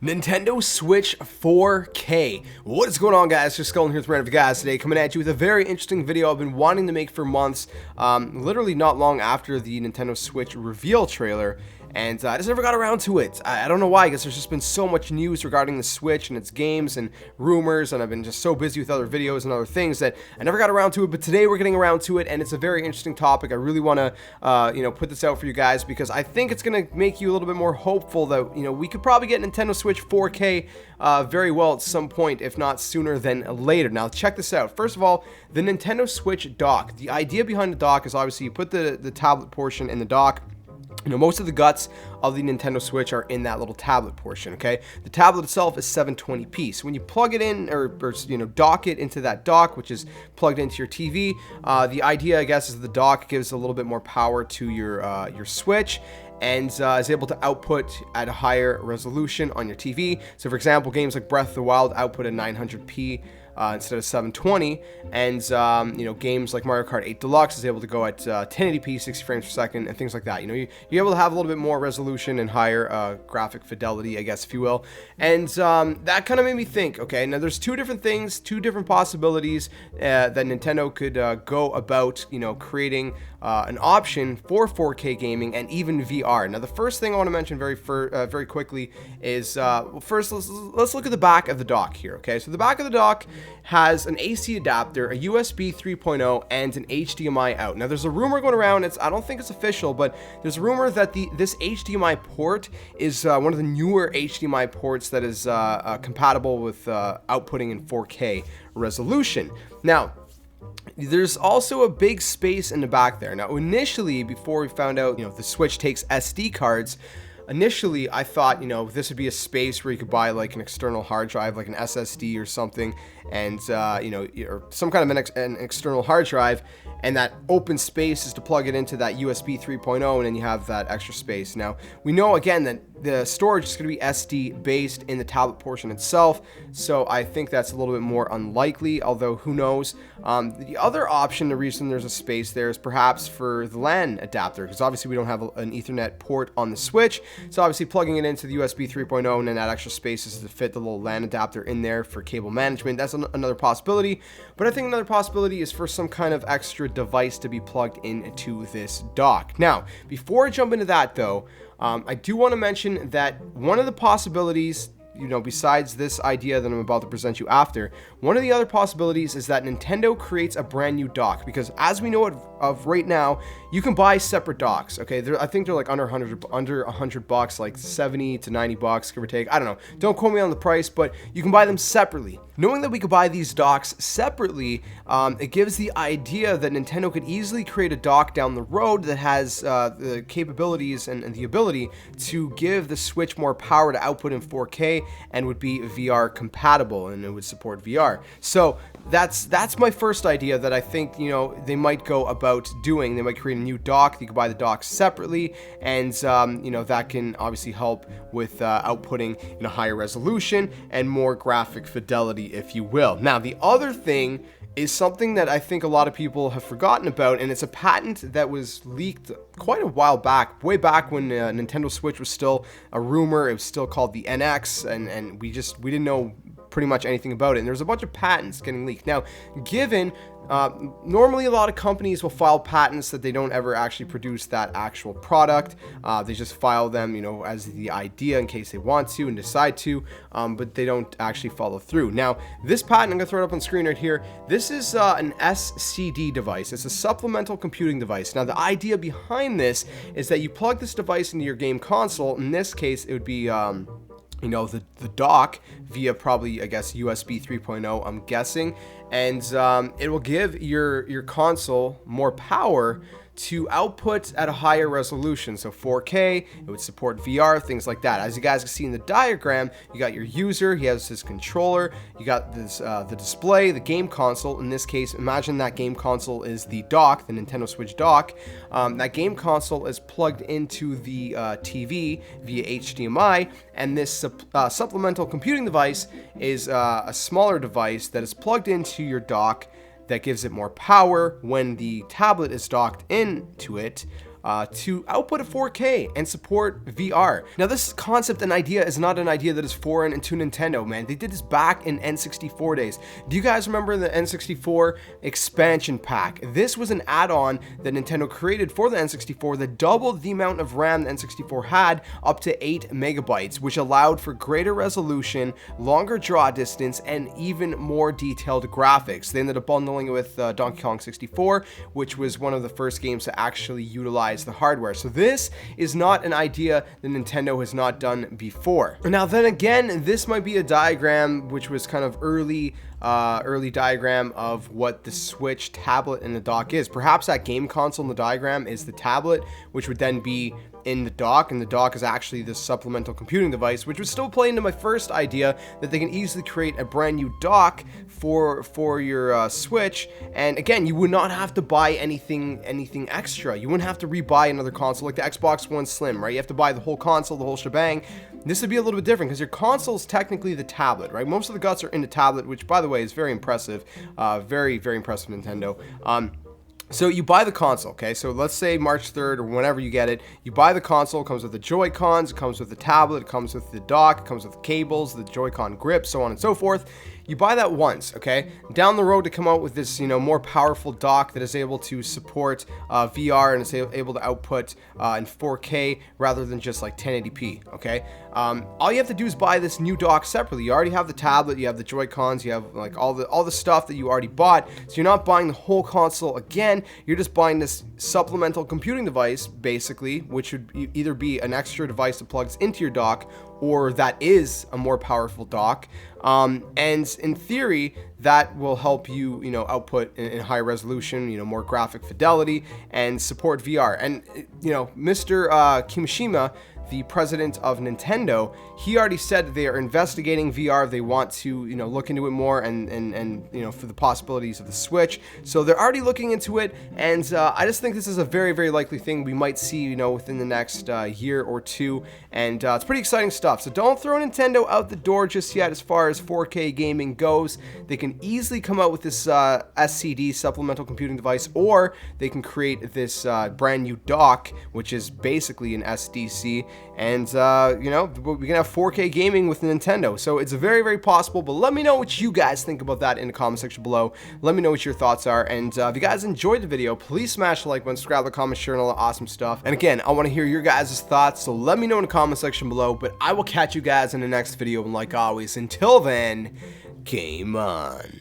Nintendo Switch 4K. What is going on, guys? Just Skull here with Random Guys today, coming at you with a very interesting video I've been wanting to make for months, literally not long after the Nintendo Switch reveal trailer. And I just never got around to it. I don't know why. I guess there's just been so much news regarding the Switch and its games and rumors, and I've been just so busy with other videos and other things that I never got around to it. But today we're getting around to it, and it's a very interesting topic. I really want to, put this out for you guys because I think it's going to make you a little bit more hopeful that we could probably get Nintendo Switch 4K very well at some point, if not sooner than later. Now check this out. First of all, the Nintendo Switch dock. The idea behind the dock is obviously you put the tablet portion in the dock. Most of the guts of the Nintendo Switch are in that little tablet portion, okay? The tablet itself is 720p. So when you plug it in or dock it into that dock, which is plugged into your TV, the idea, I guess, is the dock gives a little bit more power to your Switch and is able to output at a higher resolution on your TV. So for example, games like Breath of the Wild output at 900p instead of 720, and games like Mario Kart 8 Deluxe is able to go at 1080p, 60 frames per second, and things like that. You're able to have a little bit more resolution and higher graphic fidelity, I guess, if you will. And that kind of made me think, okay, now there's two different things, two different possibilities that Nintendo could go about, creating an option for 4K gaming and even VR. Now, the first thing I want to mention very quickly is, first, let's look at the back of the dock here, okay? So the back of the dock has an AC adapter, a USB 3.0, and an HDMI out. Now, there's a rumor going around, I don't think it's official, but there's a rumor that this HDMI port is one of the newer HDMI ports that is compatible with outputting in 4K resolution. Now, there's also a big space in the back there. Now, initially, before we found out, the Switch takes SD cards, initially, I thought, this would be a space where you could buy like an external hard drive, like an SSD or something, and, or some kind of an external hard drive, and that open space is to plug it into that USB 3.0, and then you have that extra space. Now, we know, again, that the storage is going to be SD based in the tablet portion itself, so I think that's a little bit more unlikely, although who knows. The other option, the reason there's a space there is perhaps for the LAN adapter, because obviously we don't have an Ethernet port on the Switch, so obviously plugging it into the USB 3.0 and then that extra space is to fit the little LAN adapter in there for cable management. That's another possibility, but I think another possibility is for some kind of extra device to be plugged into this dock. Now, before I jump into that though, I do want to mention that one of the possibilities, besides this idea that I'm about to present you after, one of the other possibilities is that Nintendo creates a brand new dock, because as we know it of right now, you can buy separate docks, okay? I think they're like under $100, like 70 to 90 bucks, give or take. I don't know. Don't quote me on the price, but you can buy them separately. Knowing that we could buy these docks separately, it gives the idea that Nintendo could easily create a dock down the road that has the capabilities and the ability to give the Switch more power to output in 4K and would be VR compatible, and it would support VR. So that's my first idea that I think they might go about doing. They might create a new dock. You can buy the dock separately, and that can obviously help with outputting in a higher resolution and more graphic fidelity, if you will. Now, the other thing is something that I think a lot of people have forgotten about, and it's a patent that was leaked quite a while back, way back when Nintendo Switch was still a rumor. It was still called the NX, and we didn't know pretty much anything about it, and there's a bunch of patents getting leaked. Now, given normally a lot of companies will file patents that they don't ever actually produce that actual product. They just file them, as the idea in case they want to and decide to, but they don't actually follow through. Now, this patent, I'm going to throw it up on screen right here. This is an SCD device. It's a supplemental computing device. Now, the idea behind this is that you plug this device into your game console. In this case, it would be the dock via probably, I guess, USB 3.0, I'm guessing, and it will give your console more power to output at a higher resolution. So 4K, it would support VR, things like that. As you guys can see in the diagram, you got your user, he has his controller, you got this the display, the game console. In this case, imagine that game console is the dock, the Nintendo Switch dock. That game console is plugged into the TV via HDMI, and this supplemental computing device is a smaller device that is plugged into your dock that gives it more power when the tablet is docked into it. to output a 4K and support VR. Now, this concept and idea is not an idea that is foreign to Nintendo, man. They did this back in N64 days. Do you guys remember the N64 expansion pack? This was an add-on that Nintendo created for the N64 that doubled the amount of RAM the N64 had up to 8 megabytes, which allowed for greater resolution, longer draw distance, and even more detailed graphics. They ended up bundling it with Donkey Kong 64, which was one of the first games to actually utilize the hardware. So this is not an idea that Nintendo has not done before. Now then again, this might be a diagram which was kind of early diagram of what the Switch tablet in the dock is. Perhaps that game console in the diagram is the tablet, which would then be in the dock, and the dock is actually this supplemental computing device, which would still play into my first idea that they can easily create a brand new dock for your Switch. And again, you would not have to buy anything extra. You wouldn't have to rebuy another console like the Xbox One Slim, right? You have to buy the whole console, the whole shebang. This would be a little bit different because your console is technically the tablet, right? Most of the guts are in the tablet, which, by the way, is very impressive. Very, very impressive, Nintendo. So you buy the console, okay? So let's say March 3rd or whenever you get it, you buy the console. It comes with the Joy-Cons, it comes with the tablet, it comes with the dock, it comes with the cables, the Joy-Con grip, so on and so forth. You buy that once, okay? Down the road to come out with this, more powerful dock that is able to support VR and is able to output in 4K rather than just like 1080p, okay? All you have to do is buy this new dock separately. You already have the tablet, you have the Joy-Cons, you have like all the stuff that you already bought. So you're not buying the whole console again. You're just buying this supplemental computing device, basically, which would either be an extra device that plugs into your dock, or that is a more powerful dock. And in theory, that will help you, output in high resolution, more graphic fidelity, and support VR. And, Mr. Kimishima, the president of Nintendo, he already said that they are investigating VR. They want to, look into it more and for the possibilities of the Switch. So they're already looking into it, and I just think this is a very, very likely thing we might see, within the next year or two, and it's pretty exciting stuff. So don't throw Nintendo out the door just yet as far as 4K gaming goes. They can easily come out with this SCD, supplemental computing device, or they can create this brand new dock, which is basically an SDC. And, we can have 4K gaming with Nintendo. So it's very, very possible. But let me know what you guys think about that in the comment section below. Let me know what your thoughts are. And if you guys enjoyed the video, please smash the like button, subscribe, the comment, share, and all that awesome stuff. And again, I want to hear your guys' thoughts. So let me know in the comment section below. But I will catch you guys in the next video. And like always, until then, game on.